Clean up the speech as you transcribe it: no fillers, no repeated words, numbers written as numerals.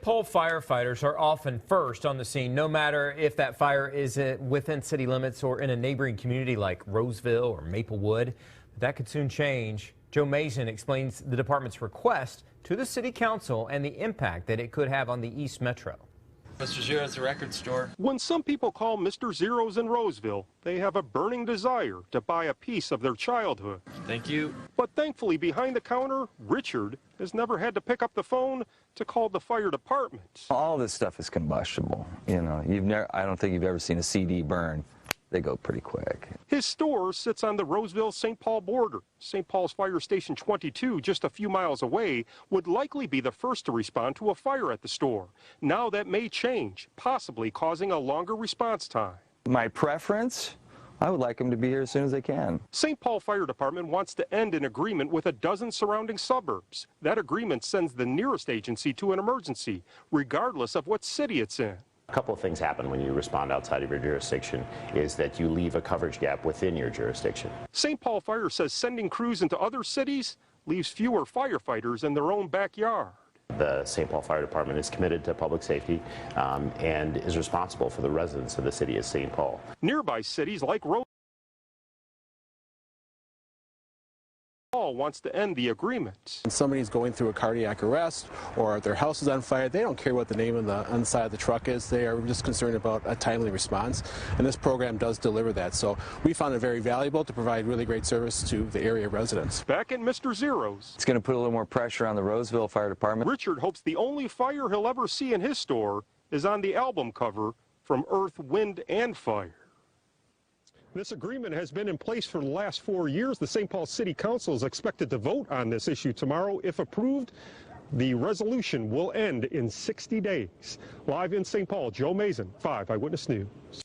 Paul firefighters are often first on the scene, no matter if that fire is within city limits or in a neighboring community like Roseville or Maplewood. But that could soon change. Joe Mason explains the department's request to the city council and the impact that it could have on the East Metro. Mr. Zer0's, a record store. When some people call Mr. Zer0's in Roseville, they have a burning desire to buy a piece of their childhood. Thank you. But thankfully, behind the counter, Richard has never had to pick up the phone to call the fire department. All this stuff is combustible. You know, I don't think you've ever seen a CD burn. They go pretty quick. His store sits on the Roseville-St. Paul border. St. Paul's Fire Station 22, just a few miles away, would likely be the first to respond to a fire at the store. Now that may change, possibly causing a longer response time. My preference? I would like them to be here as soon as they can. St. Paul Fire Department wants to end an agreement with a dozen surrounding suburbs. That agreement sends the nearest agency to an emergency, regardless of what city it's in. A couple of things happen when you respond outside of your jurisdiction is that you leave a coverage gap within your jurisdiction. St. Paul Fire says sending crews into other cities leaves fewer firefighters in their own backyard. The St. Paul Fire Department is committed to public safety and is responsible for the residents of the city of St. Paul. Nearby cities like Roseville wants to end the agreement. When somebody's going through a cardiac arrest or their house is on fire, they don't care what the name of the inside of the truck is. They are just concerned about a timely response, and this program does deliver that. So we found it very valuable to provide really great service to the area residents. Back in Mr. Zer0's. It's going to put a little more pressure on the Roseville Fire Department. Richard hopes the only fire he'll ever see in his store is on the album cover from Earth, Wind, and Fire. This agreement has been in place for the last 4 years. The St. Paul City Council is expected to vote on this issue tomorrow. If approved, the resolution will end in 60 days. Live in St. Paul, Joe Mason, 5 Eyewitness News.